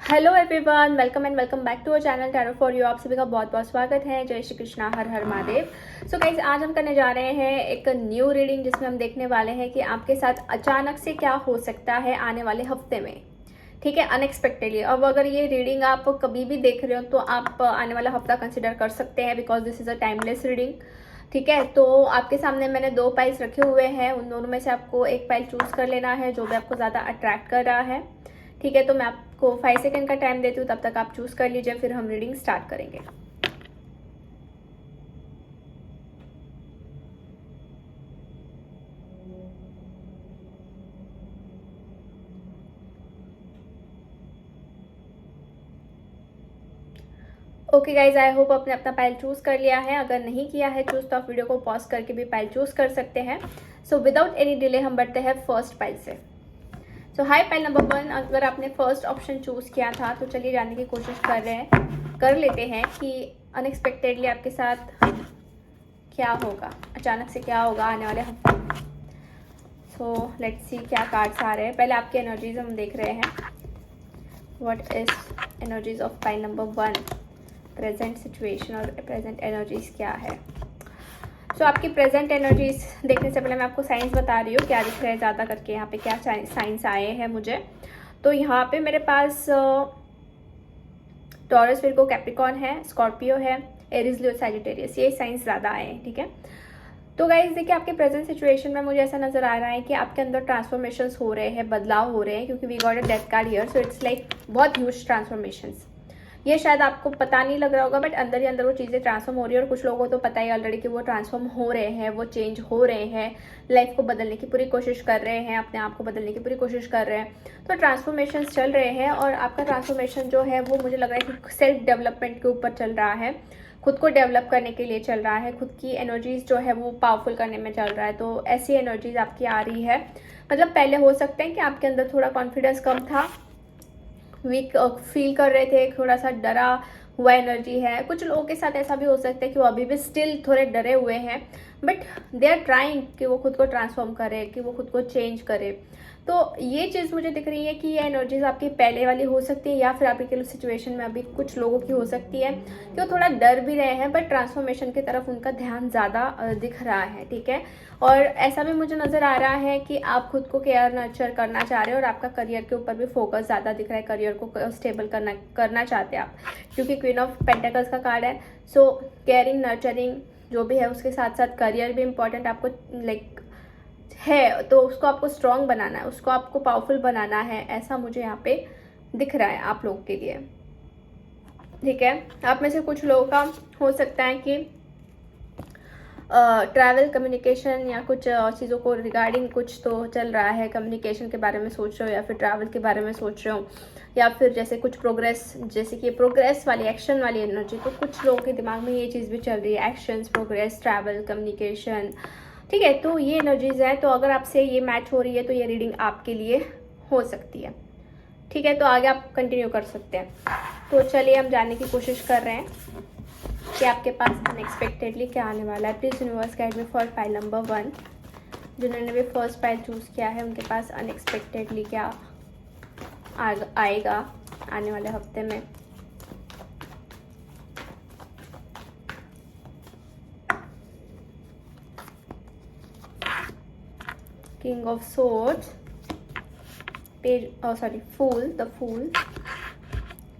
Hello everyone, welcome and welcome back to our channel tarot for you. आप सभी का बहुत बहुत स्वागत है। जय श्री कृष्णा, हर हर महादेव। सो गाइज, आज हम करने जा रहे हैं एक न्यू रीडिंग जिसमें हम देखने वाले हैं कि आपके साथ अचानक से क्या हो सकता है आने वाले हफ्ते में। ठीक है, अनएक्सपेक्टेडली। अब अगर ये रीडिंग आप कभी भी देख रहे हो तो आप आने वाला हफ्ता कंसिडर कर सकते हैं, because this is a timeless reading. ठीक है, तो आपके सामने मैंने दो पाइल्स रखे हुए हैं, उन दोनों में से आपको एक पाइल चूज कर लेना है जो भी आपको ज़्यादा अट्रैक्ट कर रहा है। ठीक है, तो मैं आपको 5 सेकेंड का टाइम देती हूँ, तब तक आप चूज कर लीजिए, फिर हम रीडिंग स्टार्ट करेंगे। ओके गाइज, आई होप आपने अपना पाइल चूज कर लिया है। अगर नहीं किया है चूज तो आप वीडियो को पॉज करके भी पाइल चूज कर सकते हैं। सो विदाउट एनी डिले हम बढ़ते हैं फर्स्ट पाइल से। सो हाई पाइल नंबर 1, अगर आपने फर्स्ट ऑप्शन चूज किया था तो चलिए जानने की कोशिश कर लेते हैं कि अनएक्सपेक्टेडली आपके साथ क्या होगा, अचानक से क्या होगा आने वाले हफ्ते में। सो लेट्स सी क्या कार्ड्स आ रहे हैं। पहले आपकी एनर्जीज हम देख रहे हैं। What is energies of pile number 1, present situation और प्रेजेंट एनर्जीज क्या है। सो आपकी प्रेजेंट एनर्जीज देखने से पहले मैं आपको साइंस बता रही हूँ क्या दिख रहा है ज़्यादा करके। यहाँ पे क्या साइंस आए हैं मुझे, तो यहाँ पे मेरे पास टॉरस, विर्गो, कैप्रिकॉर्न है, स्कॉर्पियो है, एरीज, लियो, सैजिटेरियस, ये साइंस ज़्यादा आए हैं। ठीक है, तो गाइज देखिए आपके प्रेजेंट सिचुएशन में मुझे ऐसा नजर आ रहा है कि आपके अंदर ट्रांसफॉर्मेशंस हो रहे हैं, बदलाव हो रहे हैं, क्योंकि we got a death card here. So it's like बहुत ह्यूज ट्रांसफॉर्मेशंस। ये शायद आपको पता नहीं लग रहा होगा, बट अंदर ही अंदर वो चीज़ें ट्रांसफॉर्म हो रही है। और कुछ लोगों को तो पता ही ऑलरेडी कि वो ट्रांसफॉर्म हो रहे हैं, वो चेंज हो रहे हैं, लाइफ को बदलने की पूरी कोशिश कर रहे हैं, अपने आप को बदलने की पूरी कोशिश कर रहे हैं। तो ट्रांसफॉर्मेशन चल रहे हैं और आपका ट्रांसफॉर्मेशन जो है वो मुझे लग रहा है कि सेल्फ डेवलपमेंट के ऊपर चल रहा है, खुद को डेवलप करने के लिए चल रहा है, खुद की एनर्जीज जो है वो पावरफुल करने में चल रहा है। तो ऐसी एनर्जीज आपकी आ रही है। मतलब पहले हो सकते हैं कि आपके अंदर थोड़ा कॉन्फिडेंस कम था, वीक फील कर रहे थे, थोड़ा सा डरा हुआ एनर्जी है। कुछ लोगों के साथ ऐसा भी हो सकता है कि वो अभी भी स्टिल थोड़े डरे हुए हैं, बट दे आर ट्राइंग कि वो खुद को ट्रांसफॉर्म करे, कि वो खुद को चेंज करे। तो ये चीज़ मुझे दिख रही है कि ये एनर्जीज आपकी पहले वाली हो सकती है, या फिर आपकी सिचुएशन में अभी कुछ लोगों की हो सकती है कि वो थोड़ा डर भी रहे हैं, बट ट्रांसफॉर्मेशन की तरफ उनका ध्यान ज़्यादा दिख रहा है। ठीक है, और ऐसा भी मुझे नज़र आ रहा है कि आप खुद को केयर नर्चर करना चाह रहे हो और आपका करियर के ऊपर भी फोकस ज़्यादा दिख रहा है, करियर को स्टेबल करना चाहते हैं आप, क्योंकि क्वीन ऑफ पेंटिकल्स का कार्ड है। सो केयरिंग, नर्चरिंग जो भी है, उसके साथ साथ करियर भी इम्पॉर्टेंट आपको लाइक है, तो उसको आपको स्ट्रॉन्ग बनाना है, उसको आपको पावरफुल बनाना है, ऐसा मुझे यहाँ पे दिख रहा है आप लोग के लिए। ठीक है, आप में से कुछ लोगों का हो सकता है कि ट्रैवल, कम्युनिकेशन या कुछ चीज़ों को रिगार्डिंग कुछ तो चल रहा है, कम्युनिकेशन के बारे में सोच रहे हो या फिर ट्रैवल के बारे में सोच रहे हो, या फिर जैसे कुछ प्रोग्रेस, जैसे कि प्रोग्रेस वाली, एक्शन वाली एनर्जी। तो कुछ लोगों के दिमाग में ये चीज़ भी चल रही है, एक्शंस, प्रोग्रेस, ट्रैवल, कम्युनिकेशन। ठीक है, तो ये एनर्जीज है। तो अगर आपसे ये मैच हो रही है तो ये रीडिंग आपके लिए हो सकती है। ठीक है, तो आगे आप कंटिन्यू कर सकते हैं। तो चलिए हम जानने की कोशिश कर रहे हैं कि आपके पास अनएक्सपेक्टेडली क्या आने वाला है। Please universe guide me for pile number 1। जिन्होंने भी फर्स्ट पाइल चूज़ किया है उनके पास अनएक्सपेक्टेडली क्या आएगा आने वाले हफ्ते में। King of swords, page, sorry, fool, the fool,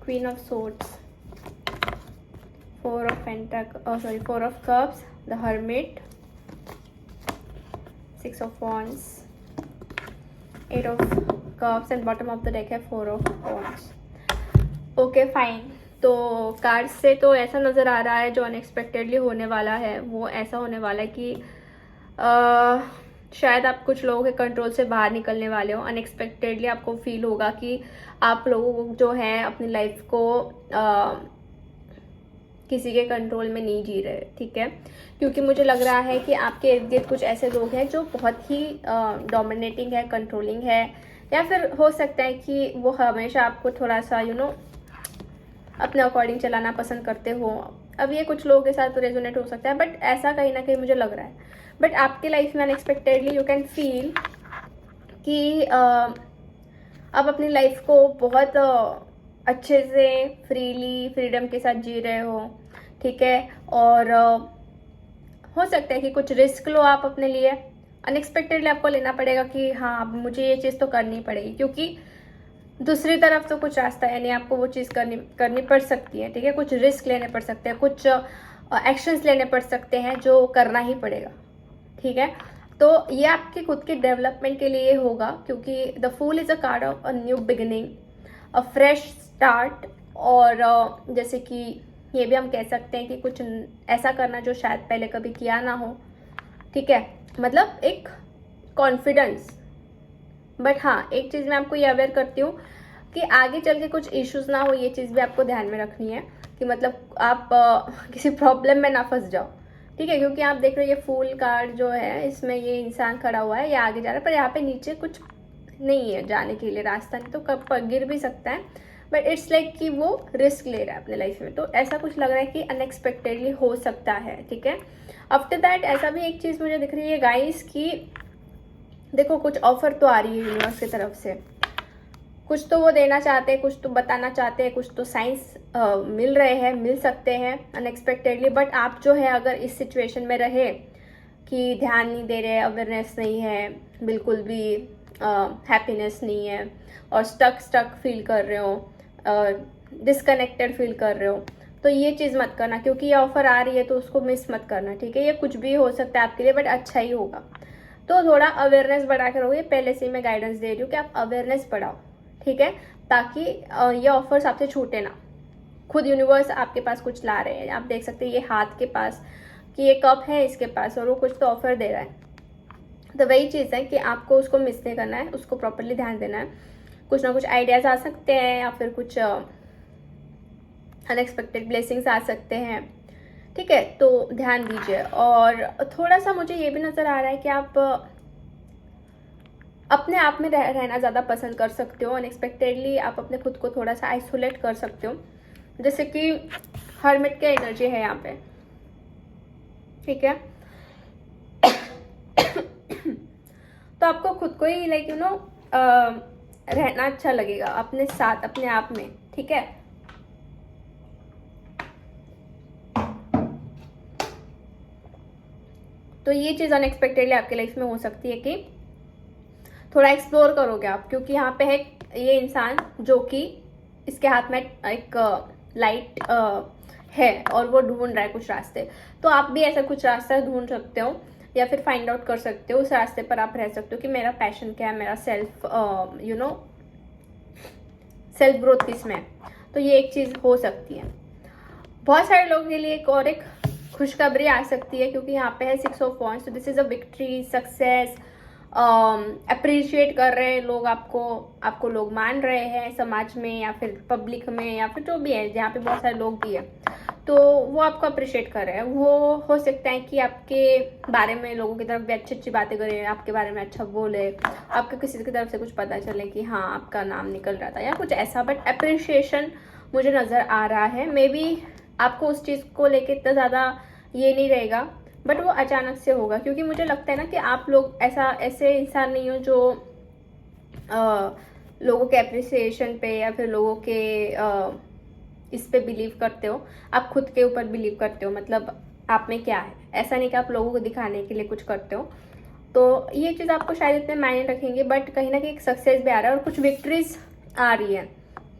queen of swords, four of cups, the hermit, 6 of wands, 8 of cups and bottom of the deck है 4 of wands। ओके फाइन, तो कार्ड से तो ऐसा नज़र आ रहा है जो अनएक्सपेक्टेडली होने वाला है वो ऐसा होने वाला है कि शायद आप कुछ लोगों के कंट्रोल से बाहर निकलने वाले हो। अनएक्सपेक्टेडली आपको फील होगा कि आप लोगों को जो है अपनी लाइफ को किसी के कंट्रोल में नहीं जी रहे। ठीक है, क्योंकि मुझे लग रहा है कि आपके इर्द गिर्द कुछ ऐसे लोग हैं जो बहुत ही डोमिनेटिंग है, कंट्रोलिंग है, या फिर हो सकता है कि वो हमेशा आपको थोड़ा सा अपने अकॉर्डिंग चलाना पसंद करते हो। अब ये कुछ लोगों के साथ रेजोनेट हो सकता है, बट ऐसा कहीं ना कहीं मुझे लग रहा है। बट आपके लाइफ में अनएक्सपेक्टेडली यू कैन फील कि आप अपनी लाइफ को बहुत अच्छे से फ्रीली फ्रीडम के साथ जी रहे हो, ठीक है। और हो सकता है कि कुछ रिस्क लो आप अपने लिए, अनएक्सपेक्टेडली आपको लेना पड़ेगा कि हाँ अब मुझे ये चीज़ तो करनी पड़ेगी, क्योंकि दूसरी तरफ तो कुछ रास्ता है नहीं, आपको वो चीज़ करनी करनी पड़ सकती है, ठीक है। कुछ रिस्क लेने पड़ सकते हैं, कुछ एक्शंस लेने पड़ सकते हैं जो करना ही पड़ेगा, ठीक है। तो ये आपके खुद के डेवलपमेंट के लिए होगा, क्योंकि the fool is a card of a new beginning, a fresh start. और जैसे कि ये भी हम कह सकते हैं कि कुछ ऐसा करना जो शायद पहले कभी किया ना हो, ठीक है। मतलब एक कॉन्फिडेंस। बट हाँ, एक चीज़ मैं आपको ये अवेयर करती हूँ कि आगे चल के कुछ इश्यूज ना हो, ये चीज़ भी आपको ध्यान में रखनी है कि मतलब आप किसी प्रॉब्लम में ना फंस जाओ, ठीक है। क्योंकि आप देख रहे हो ये फूल कार्ड जो है, इसमें ये इंसान खड़ा हुआ है, ये आगे जा रहा है, पर यहाँ पे नीचे कुछ नहीं है जाने के लिए रास्ता, नहीं तो कब गिर भी सकता है। बट इट्स लाइक कि वो रिस्क ले रहा है अपने लाइफ में, तो ऐसा कुछ लग रहा है कि अनएक्सपेक्टेडली हो सकता है, ठीक है। आफ्टर दैट ऐसा भी एक चीज़ मुझे दिख रही है गाइस कि देखो कुछ ऑफर तो आ रही है यूनिवर्स की तरफ से, कुछ तो वो देना चाहते हैं, कुछ तो बताना चाहते हैं, कुछ तो साइंस मिल रहे हैं, मिल सकते हैं अनएक्सपेक्टेडली। बट आप जो है अगर इस सिचुएशन में रहे कि ध्यान नहीं दे रहे, अवेयरनेस नहीं है, बिल्कुल भी हैप्पीनेस नहीं है, और स्टक फील कर रहे हो, डिस्कनेक्टेड फील कर रहे हो, तो ये चीज़ मत करना, क्योंकि ये ऑफर आ रही है तो उसको मिस मत करना, ठीक है। ये कुछ भी हो सकता है आपके लिए, बट अच्छा ही होगा। तो थोड़ा अवेयरनेस बढ़ा कर रहोगे, पहले से ही मैं गाइडेंस दे रही हूँ कि आप अवेयरनेस बढ़ाओ, ठीक है, ताकि ये ऑफर्स आपसे छूटे ना। खुद यूनिवर्स आपके पास कुछ ला रहे हैं, आप देख सकते हैं ये हाथ के पास कि ये कप है इसके पास, और वो कुछ तो ऑफर दे रहा है। तो वही चीज़ है कि आपको उसको मिस नहीं करना है, उसको प्रॉपरली ध्यान देना है। कुछ ना कुछ आइडियाज़ आ सकते हैं, या फिर कुछ अनएक्सपेक्टेड ब्लेसिंग्स आ सकते हैं, ठीक है। तो ध्यान दीजिए। और थोड़ा सा मुझे ये भी नज़र आ रहा है कि आप अपने आप में रहना ज़्यादा पसंद कर सकते हो। अनएक्सपेक्टेडली आप अपने खुद को थोड़ा सा आइसोलेट कर सकते हो, जैसे कि हर्मिट की एनर्जी है यहाँ पे, ठीक है। तो आपको खुद को ही लाइक रहना अच्छा लगेगा अपने साथ, अपने आप में, ठीक है। तो ये चीज़ अनएक्सपेक्टेडली आपके लाइफ में हो सकती है कि थोड़ा एक्सप्लोर करोगे आप, क्योंकि यहाँ पे है ये इंसान जो कि इसके हाथ में एक लाइट है और वो ढूंढ रहा है कुछ रास्ते। तो आप भी ऐसा कुछ रास्ता ढूंढ सकते हो, या फिर फाइंड आउट कर सकते हो, उस रास्ते पर आप रह सकते हो कि मेरा पैशन क्या है, मेरा सेल्फ ग्रोथ किस में है। तो ये एक चीज़ हो सकती है। बहुत सारे लोगों के लिए एक खुशखबरी आ सकती है, क्योंकि यहाँ पे है 6 ऑफ वॉन्ड्स। तो this is a victory, success, appreciate कर रहे हैं लोग आपको लोग मान रहे हैं समाज में, या फिर पब्लिक में, या फिर जो भी है जहाँ पे बहुत सारे लोग भी है, तो वो आपको अप्रिशिएट कर रहे हैं। वो हो सकता है कि आपके बारे में लोगों की तरफ भी अच्छी अच्छी बातें करें, आपके बारे में अच्छा बोले, आपको किसी की तरफ से कुछ पता चले कि हाँ आपका नाम निकल रहा था या कुछ ऐसा। बट अप्रिशिएशन मुझे नज़र आ रहा है। मे बी आपको उस चीज़ को लेके इतना ज़्यादा ये नहीं रहेगा, बट वो अचानक से होगा, क्योंकि मुझे लगता है ना कि आप लोग ऐसे इंसान नहीं हो जो लोगों के अप्रिसिएशन पे या फिर लोगों के इस पे बिलीव करते हो। आप खुद के ऊपर बिलीव करते हो, मतलब आप में क्या है, ऐसा नहीं कि आप लोगों को दिखाने के लिए कुछ करते हो। तो ये चीज़ आपको शायद इतने मायने रखेंगे, बट कहीं ना कहीं एक सक्सेस भी आ रहा है, और कुछ विक्ट्रीज आ रही है,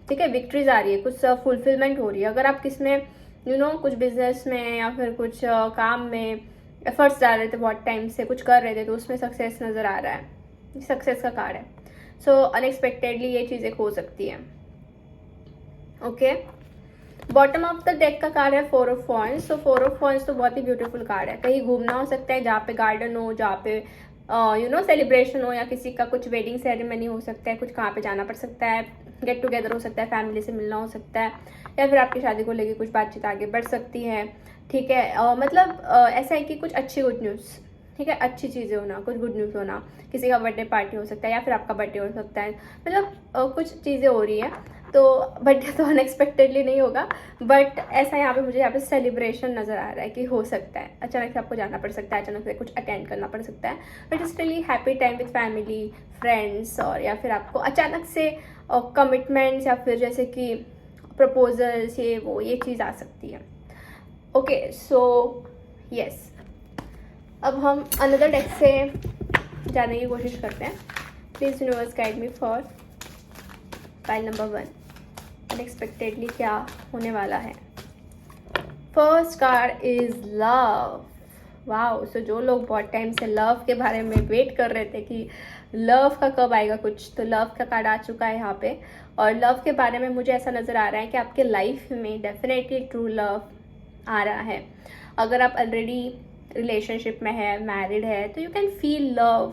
ठीक है। विक्ट्रीज आ रही है, कुछ फुलफिलमेंट हो रही है। अगर आप किसमें कुछ बिजनेस में या फिर कुछ काम में एफर्ट्स डाल रहे थे, बहुत टाइम से कुछ कर रहे थे, तो उसमें सक्सेस नज़र आ रहा है। सक्सेस का कार्ड है। सो अनएक्सपेक्टेडली ये चीज़ें हो सकती है, okay. Bottom of the deck का कार्ड है 4 ऑफ वॉन्ड्स। तो 4 ऑफ वॉन्ड्स तो बहुत ही ब्यूटीफुल कार्ड है। कहीं घूमना हो सकता है जहाँ पे गार्डन हो, जहाँ पे सेलिब्रेशन हो, या किसी का कुछ वेडिंग सेरेमनी हो सकता है, कुछ कहाँ पे जाना पड़ सकता है, गेट टुगेदर हो सकता है, फैमिली से मिलना हो सकता है, या फिर आपकी शादी को लेके कुछ बातचीत आगे बढ़ सकती है, ठीक है। मतलब ऐसा है कि कुछ अच्छी गुड न्यूज़, ठीक है, अच्छी चीज़ें होना, कुछ गुड न्यूज़ होना, किसी का बर्थडे पार्टी हो सकता है, या फिर आपका बर्थडे हो सकता है, मतलब कुछ चीज़ें हो रही हैं। तो बर्थडे तो अनएक्सपेक्टेडली नहीं होगा, बट ऐसा यहाँ पे सेलिब्रेशन नज़र आ रहा है कि हो सकता है अचानक से आपको जाना पड़ सकता है, अचानक से कुछ अटेंड करना पड़ सकता है, but it's really happy time with family, friends, और या फिर आपको अचानक से और कमिटमेंट्स या फिर जैसे कि प्रपोजल्स ये चीज़ आ सकती है। ओके सो यस, अब हम अनदर डेक से जाने की कोशिश करते हैं। Please universe guide me for pile number 1, unexpectedly क्या होने वाला है। First card is love. Wow, so जो लोग बहुत टाइम से लव के बारे में वेट कर रहे थे कि लव का कब आएगा कुछ, तो लव का कार्ड आ चुका है यहाँ पे। और लव के बारे में मुझे ऐसा नज़र आ रहा है कि आपके लाइफ में डेफिनेटली ट्रू लव आ रहा है। अगर आप ऑलरेडी रिलेशनशिप में है, मैरिड है, तो यू कैन फील लव।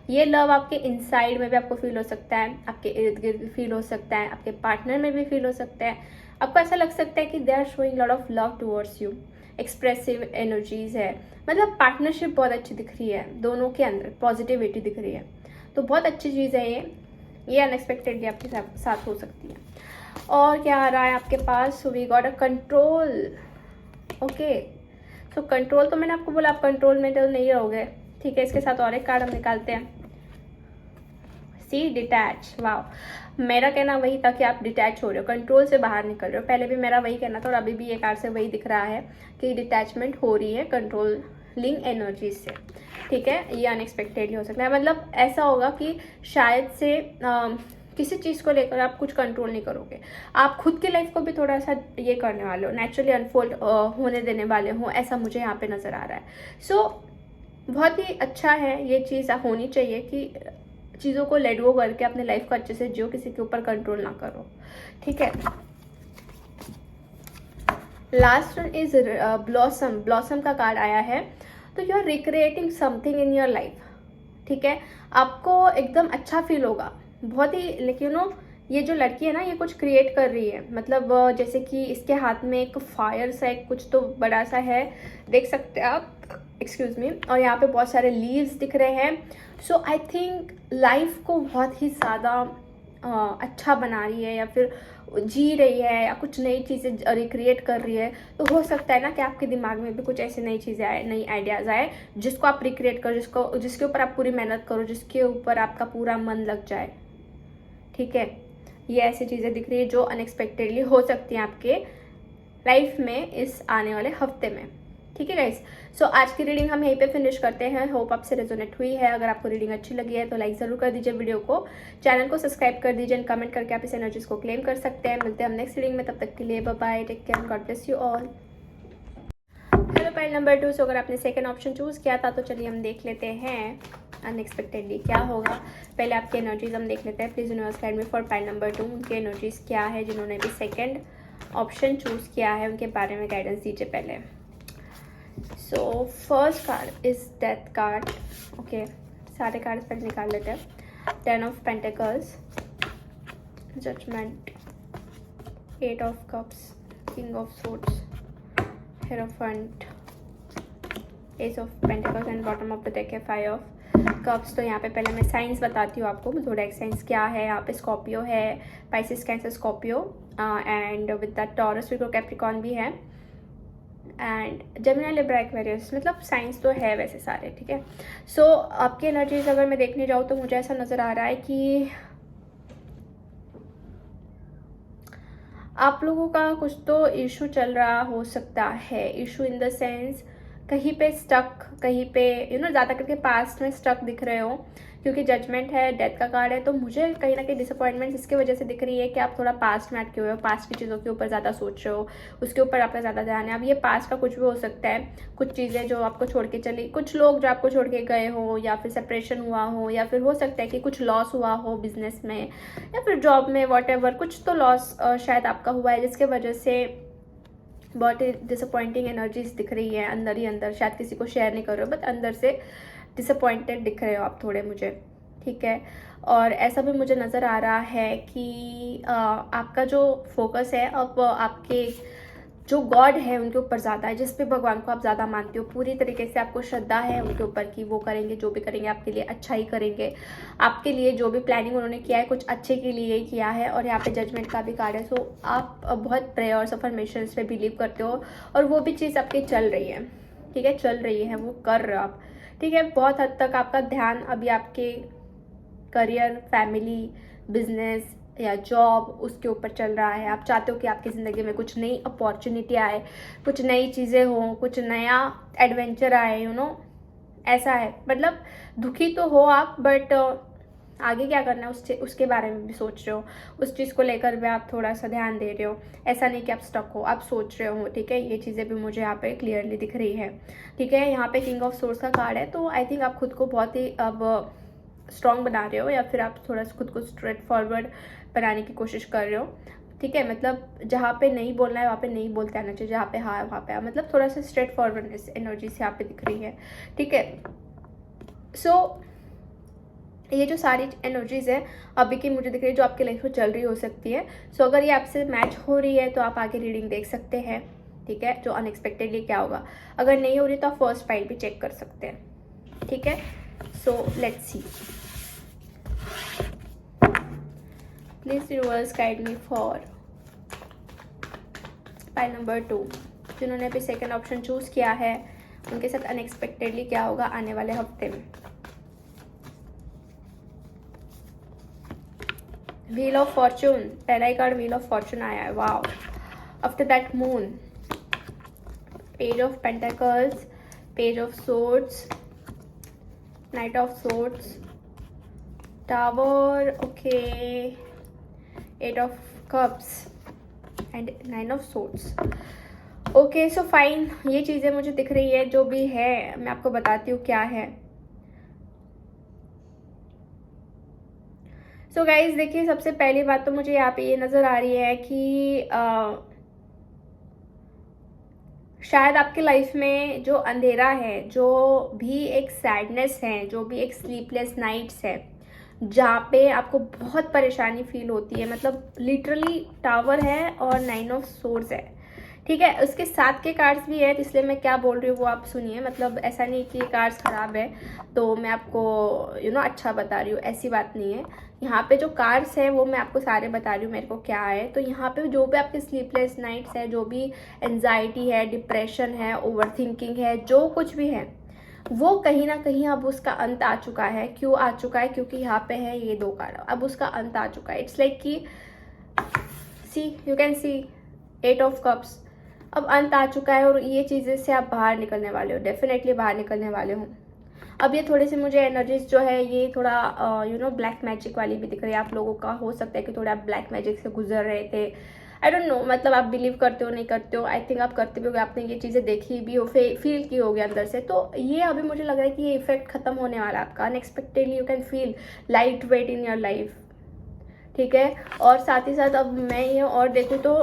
ये लव आपके इनसाइड में भी आपको फील हो सकता है, आपके इर्द गिर्द फील हो सकता है, आपके पार्टनर में भी फील हो सकता है। आपको ऐसा लग सकता है कि they are showing lot of love towards you. Expressive energies है, मतलब पार्टनरशिप बहुत अच्छी दिख रही है, दोनों के अंदर पॉजिटिविटी दिख रही है, तो बहुत अच्छी चीज़ है ये अनएक्सपेक्टेडली आपके साथ हो सकती है। और क्या आ रहा है आपके पास, so we got a control. Okay, so control तो मैंने आपको बोला आप कंट्रोल में तो नहीं रहोगे, ठीक है। इसके साथ और एक कार्ड हम निकालते हैं, सी डिटैच। वाओ, मेरा कहना वही था कि आप डिटैच हो रहे हो, कंट्रोल से बाहर निकल रहे हो। पहले भी मेरा वही कहना था और अभी भी ये कार्ड से वही दिख रहा है कि डिटैचमेंट हो रही है कंट्रोलिंग एनर्जी से, ठीक है। ये अनएक्सपेक्टेडली हो सकता है, मतलब ऐसा होगा कि शायद से किसी चीज़ को लेकर आप कुछ कंट्रोल नहीं करोगे, आप खुद की लाइफ को भी थोड़ा सा ये करने वाले हो, नेचुरली अनफोल्ड होने देने वाले हो, ऐसा मुझे यहाँ पे नज़र आ रहा है। सो बहुत ही अच्छा है, ये चीज़ होनी चाहिए कि चीज़ों को लेट गो करके अपने लाइफ को अच्छे से जियो, किसी के ऊपर कंट्रोल ना करो, ठीक है। Last one is blossom. Blossom का कार्ड आया है, तो you are recreating something in your life, ठीक है। आपको एकदम अच्छा फील होगा, बहुत ही, लेकिन ये जो लड़की है ना, ये कुछ क्रिएट कर रही है, मतलब जैसे कि इसके हाथ में एक फायर सा एक कुछ तो बड़ा सा है, देख सकते हैं आप, एक्सक्यूज मी। और यहाँ पे बहुत सारे लीव्स दिख रहे हैं। सो आई थिंक लाइफ को बहुत ही ज़्यादा अच्छा बना रही है, या फिर जी रही है, या कुछ नई चीज़ें रिक्रिएट कर रही है। तो हो सकता है ना कि आपके दिमाग में भी कुछ ऐसी नई चीज़ें आए, नई आइडियाज़ आए, जिसको आप रिक्रिएट करो, जिसके ऊपर आप पूरी मेहनत करो, जिसके ऊपर आपका पूरा मन लग जाए, ठीक है। ये ऐसी चीज़ें दिख रही है जो अनएक्सपेक्टेडली हो सकती हैं आपके लाइफ में इस आने वाले हफ्ते में, ठीक है गाइस। सो आज की रीडिंग हम यहीं पे फिनिश करते हैं। होप आपसे रेजोनेट हुई है। अगर आपको रीडिंग अच्छी लगी है तो लाइक ज़रूर कर दीजिए वीडियो को, चैनल को सब्सक्राइब कर दीजिए एंड कमेंट करके आप इस एनर्जीज को क्लेम कर सकते हैं। मिलते हैं हम नेक्स्ट रीडिंग में, तब तक के लिए bye bye, take care, God bless you all. Hello pile number 2, so अगर आपने सेकंड ऑप्शन चूज़ किया था तो चलिए हम देख लेते हैं अनएक्सपेक्टेडली क्या होगा। पहले आपकी एनर्जीज हम देख लेते हैं। Please universe guide me for pile number 2, उनकी एनर्जीज क्या है, जिन्होंने भी सेकंड ऑप्शन चूज़ किया है उनके बारे में गाइडेंस दीजिए पहले। So first card is death card. Okay, सारे कार्ड पहले निकाल लेते हैं। 10 of pentacles, judgement, 8 of cups, king of swords, hierophant, ace of pentacles and bottom of the deck है 5 ऑफ कप्स। तो यहाँ पे पहले मैं साइंस बताती हूँ आपको, जोडिएक साइंस क्या है। यहाँ पे स्कॉर्पियो है, Pisces, cancer, Scorpio and with the taurus, Virgo, Capricorn भी है एंड जेमिनी, लिब्रा, एक्वेरियस, मतलब साइंस तो है वैसे सारे, ठीक है। सो आपकी एनर्जीज अगर मैं देखने जाऊँ तो मुझे ऐसा नज़र आ रहा है कि आप लोगों का कुछ तो इशू चल रहा हो सकता है। इशू इन द सेंस कहीं पे स्टक, कहीं पे ज़्यादा करके पास्ट में स्टक दिख रहे हो, क्योंकि जजमेंट है, डेथ का कार्ड है। तो मुझे कहीं ना कहीं डिसअपॉइंटमेंट इसकी वजह से दिख रही है कि आप थोड़ा पास्ट में अटके हुए हो, पास्ट की चीज़ों के ऊपर ज़्यादा सोच रहे हो, उसके ऊपर आपका ज़्यादा ध्यान है। अब ये पास्ट का कुछ भी हो सकता है, कुछ चीज़ें जो आपको छोड़ के चली, कुछ लोग जो आपको छोड़ के गए हो, या फिर सेपरेशन हुआ हो, या फिर हो सकता है कि कुछ लॉस हुआ हो बिजनेस में या फिर जॉब में, वॉटएवर, कुछ तो लॉस शायद आपका हुआ है, जिसके वजह से बहुत ही डिसअपॉइंटिंग एनर्जीज दिख रही है अंदर ही अंदर। शायद किसी को शेयर नहीं कर रहे हो, बट अंदर से डिसअपॉइंटेड दिख रहे हो आप थोड़े मुझे, ठीक है। और ऐसा भी मुझे नज़र आ रहा है कि आपका जो फोकस है अब आपके जो गॉड है उनके ऊपर ज़्यादा है, जिस पे भगवान को आप ज़्यादा मानते हो, पूरी तरीके से आपको श्रद्धा है उनके ऊपर कि वो करेंगे, जो भी करेंगे आपके लिए अच्छा ही करेंगे। आपके लिए जो भी प्लानिंग उन्होंने किया है कुछ अच्छे के लिए ही किया है। और यहाँ पे जजमेंट का भी कार्ड है। सो आप बहुत प्रेयर्स अफर्मेशंस पे बिलीव करते हो और वो भी चीज़ आपकी चल रही है, ठीक है, चल रही है, वो कर रहे हो आप, ठीक है। बहुत हद तक आपका ध्यान अभी आपके करियर, फैमिली, बिजनेस या जॉब उसके ऊपर चल रहा है। आप चाहते हो कि आपकी ज़िंदगी में कुछ नई अपॉर्चुनिटी आए, कुछ नई चीज़ें हों, कुछ नया एडवेंचर आए, ऐसा है। मतलब दुखी तो हो आप, बट आगे क्या करना है उसके बारे में भी सोच रहे हो, उस चीज़ को लेकर भी आप थोड़ा सा ध्यान दे रहे हो। ऐसा नहीं कि आप स्टक हो, आप सोच रहे हो, ठीक है। ये चीज़ें भी मुझे यहाँ पे क्लियरली दिख रही है, ठीक है। यहाँ पे किंग ऑफ सोर्स का कार्ड है, तो आई थिंक आप खुद को बहुत ही अब स्ट्रॉन्ग बना रहे हो, या फिर आप थोड़ा सा खुद को स्ट्रेट फॉरवर्ड बनाने की कोशिश कर रहे हो, ठीक है। मतलब जहाँ पे नहीं बोलना है वहाँ पे नहीं बोलते आना चाहिए, जहाँ पे हाँ है वहाँ पे हाँ, मतलब थोड़ा सा स्ट्रेट फॉरवर्डनेस एनर्जी से यहाँ पे दिख रही है, ठीक है। सो ये जो सारी एनर्जीज है अभी की मुझे दिख रही है, जो आपकी लाइफ में चल रही हो सकती है। सो अगर ये आपसे मैच हो रही है तो आप आगे रीडिंग देख सकते हैं, ठीक है, जो अनएक्सपेक्टेडली क्या होगा। अगर नहीं हो रही तो आप फर्स्ट फाइल भी चेक कर सकते हैं, ठीक है। So let's see, please universe guide me for file number 2। जिन्होंने अभी सेकेंड ऑप्शन चूज किया है उनके साथ अनएक्सपेक्टेडली क्या होगा आने वाले हफ्ते में। व्हील ऑफ फॉर्चून, पहला ही कार्ड व्हील ऑफ फॉर्चून आया है, wow. After that moon, page of pentacles, page of swords, knight of swords, tower, okay, eight of cups and nine of swords. Okay, so fine, ये चीज़ें मुझे दिख रही है। जो भी है मैं आपको बताती हूँ क्या है। सो गाइज देखिए, सबसे पहली बात तो मुझे यहाँ पे ये नज़र आ रही है कि शायद आपकी लाइफ में जो अंधेरा है, जो भी एक सैडनेस है, जो भी एक स्लीपलेस नाइट्स है, जहाँ पे आपको बहुत परेशानी फील होती है, मतलब लिटरली टावर है और नाइन ऑफ सोर्ड्स है, ठीक है। उसके साथ के कार्ड्स भी है, तो इसलिए मैं क्या बोल रही हूँ वो आप सुनिए। मतलब ऐसा नहीं कि कार्ड्स ख़राब है तो मैं आपको अच्छा बता रही हूँ, ऐसी बात नहीं है। यहाँ पे जो कार्ड्स है वो मैं आपको सारे बता रही हूँ मेरे को क्या है। तो यहाँ पे जो भी आपके स्लीपलेस नाइट्स है, जो भी एंजाइटी है, डिप्रेशन है, ओवर थिंकिंग है, जो कुछ भी है, वो कहीं ना कहीं अब उसका अंत आ चुका है। क्यों आ चुका है? क्योंकि यहाँ पे है ये 2 कार्ड, अब उसका अंत आ चुका है। इट्स लाइक कि see, you can see 8 of cups, अब अंत आ चुका है और ये चीज़ें से आप बाहर निकलने वाले हो, डेफिनेटली बाहर निकलने वाले हो। अब ये थोड़ी सी मुझे एनर्जीज जो है ये थोड़ा ब्लैक मैजिक वाली भी दिख रही है। आप लोगों का हो सकता है कि थोड़ा आप ब्लैक मैजिक से गुजर रहे थे, आई डोंट नो, मतलब आप बिलीव करते हो नहीं करते हो, आई थिंक आप करते भी होगे, आपने ये चीज़ें देखी भी हो, फील की होगी अंदर से। तो ये अभी मुझे लग रहा है कि ये इफेक्ट खत्म होने वाला है आपका। Unexpectedly you can feel light weight in your life, ठीक है। और साथ ही साथ अब मैं ये और देखूँ तो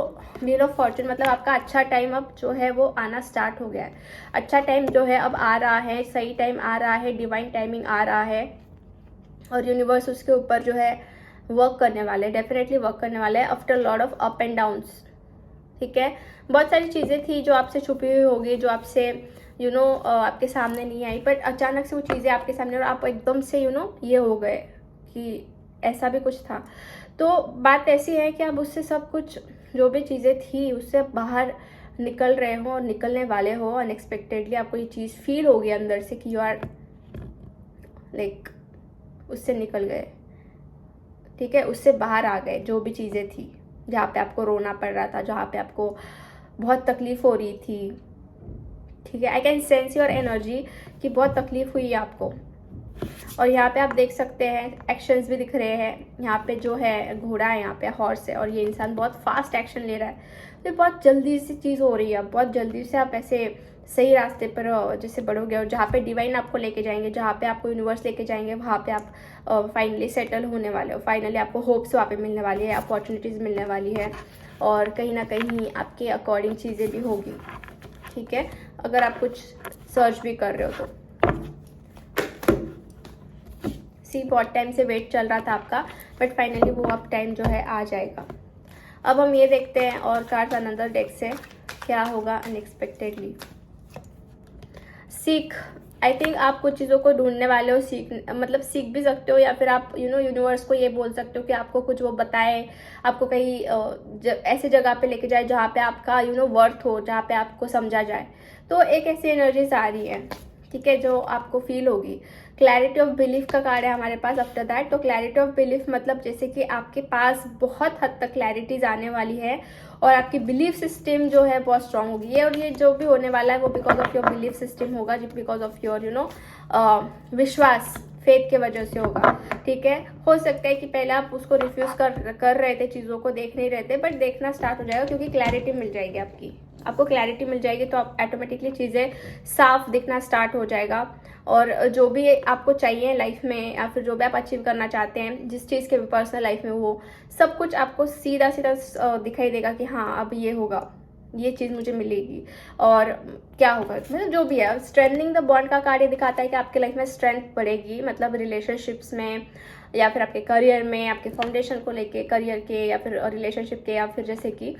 व्हील ऑफ फॉर्चून, मतलब आपका अच्छा टाइम अब जो है वो आना स्टार्ट हो गया है। अच्छा टाइम जो है अब आ रहा है, सही टाइम आ रहा है, डिवाइन टाइमिंग आ रहा है, और यूनिवर्स उसके ऊपर जो है वर्क करने वाले हैं, डेफिनेटली वर्क करने वाले हैं after lot of up and downs, ठीक है। बहुत सारी चीज़ें थी जो आपसे छुपी हुई होगी, जो आपसे आपके सामने नहीं आई, बट अचानक से वो चीज़ें आपके सामने और आप एकदम से ये हो गए कि ऐसा भी कुछ था। तो बात ऐसी है कि अब उससे सब कुछ जो भी चीज़ें थी उससे बाहर निकल रहे हो और निकलने वाले हो। अनएक्सपेक्टेडली आपको ये चीज़ फील होगी अंदर से कि यू आर लाइक उससे निकल गए, ठीक है, उससे बाहर आ गए। जो भी चीज़ें थी जहाँ पे आपको रोना पड़ रहा था, जहाँ पे आपको बहुत तकलीफ हो रही थी, ठीक है, I can sense your energy कि बहुत तकलीफ हुई है आपको। और यहाँ पे आप देख सकते हैं एक्शंस भी दिख रहे हैं। यहाँ पे जो है घोड़ा है, यहाँ पे हॉर्स है, और ये इंसान बहुत फास्ट एक्शन ले रहा है। तो बहुत जल्दी से चीज़ हो रही है, बहुत जल्दी से आप ऐसे सही रास्ते पर जैसे बढ़ोगे, और जहाँ पे डिवाइन आपको लेके जाएंगे, जहाँ पे आपको यूनिवर्स लेके जाएंगे, वहाँ पे आप फाइनली सेटल होने वाले हो। फाइनली आपको होप्स वहाँ पे मिलने वाली है, अपॉर्चुनिटीज़ मिलने वाली है, और कहीं ना कहीं आपके अकॉर्डिंग चीज़ें भी होगी, ठीक है, अगर आप कुछ सर्च भी कर रहे हो तो। सी, बहुत टाइम से वेट चल रहा था आपका, बट फाइनली वो अब टाइम जो है आ जाएगा। अब हम ये देखते हैं और कार्ड्स अनदर डेक से क्या होगा अनएक्सपेक्टेडली। सीख, आई थिंक आप कुछ चीज़ों को ढूंढने वाले हो, मतलब सीख भी सकते हो, या फिर आप यूनिवर्स को ये बोल सकते हो कि आपको कुछ वो बताए, आपको कहीं ऐसी जगह पे लेके जाए जहाँ पे आपका वर्थ हो, जहाँ पे आपको समझा जाए। तो एक ऐसी एनर्जीज आ रही है, ठीक है, जो आपको फील होगी। क्लैरिटी ऑफ बिलीफ का कार्ड है हमारे पास आफ्टर दैट। तो क्लैरिटी ऑफ बिलीफ मतलब जैसे कि आपके पास बहुत हद तक क्लैरिटीज आने वाली है और आपकी बिलीफ सिस्टम जो है बहुत स्ट्रांग होगी ये, और ये जो भी होने वाला है वो because of your belief system होगा, बिकॉज ऑफ योर विश्वास, फेथ के वजह से होगा। ठीक है, हो सकता है कि पहले आप उसको रिफ्यूज कर रहे थे, चीज़ों को देख नहीं रहे थे, बट देखना स्टार्ट हो जाएगा क्योंकि क्लैरिटी मिल जाएगी आपको क्लैरिटी मिल जाएगी तो आप ऑटोमेटिकली चीज़ें साफ दिखना स्टार्ट हो जाएगा। और जो भी आपको चाहिए लाइफ में या फिर जो भी आप अचीव करना चाहते हैं, जिस चीज़ के भी पर्सनल लाइफ में, वो सब कुछ आपको सीधा सीधा दिखाई देगा कि हाँ अब ये होगा, ये चीज़ मुझे मिलेगी और क्या होगा, मतलब जो भी है। स्ट्रेंथनिंग द बॉन्ड का कार्य दिखाता है कि आपके लाइफ में स्ट्रेंथ बढ़ेगी, मतलब रिलेशनशिप्स में या फिर आपके करियर में, आपके फाउंडेशन को लेके, करियर के या फिर रिलेशनशिप के, या फिर जैसे कि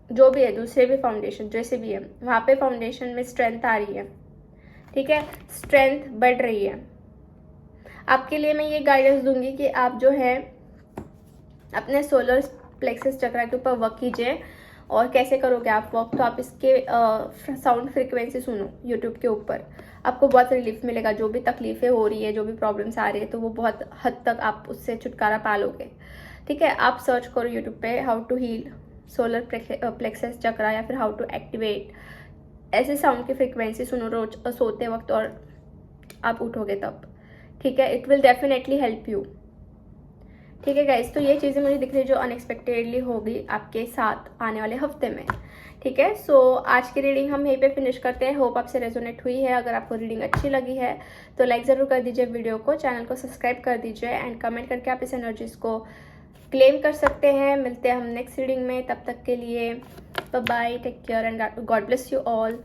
जो भी है दूसरे भी फाउंडेशन जैसे भी है वहाँ पे फाउंडेशन में स्ट्रेंथ आ रही है। ठीक है, स्ट्रेंथ बढ़ रही है। आपके लिए मैं ये गाइडेंस दूंगी कि आप जो है अपने सोलर प्लेक्सस चक्र के ऊपर वर्क कीजिए। और कैसे करोगे आप वर्क, तो आप इसके साउंड फ्रिक्वेंसी सुनो यूट्यूब के ऊपर, आपको बहुत रिलीफ मिलेगा। जो भी तकलीफें हो रही है, जो भी प्रॉब्लम्स आ रही है, तो वो बहुत हद तक आप उससे छुटकारा पा लोगे। ठीक है, आप सर्च करो यूट्यूब पे how to heal solar plexus chakra या फिर हाउ टू एक्टिवेट, ऐसे साउंड की फ्रिक्वेंसी सुनो रोज सोते वक्त और आप उठोगे तब। ठीक है, it will definitely help you. ठीक है गाइस, तो ये चीज़ें मुझे दिख रही जो अनएक्सपेक्टेडली होगी आपके साथ आने वाले हफ्ते में। ठीक है, सो आज की रीडिंग हम यहीं पे फिनिश करते हैं। होप आपसे रेजोनेट हुई है। अगर आपको रीडिंग अच्छी लगी है तो लाइक ज़रूर कर दीजिए वीडियो को, चैनल को सब्सक्राइब कर दीजिए एंड कमेंट करके आप इस एनर्जीज को क्लेम कर सकते हैं। मिलते हैं हम नेक्स्ट रीडिंग में, तब तक के लिए bye bye, take care and God bless you all.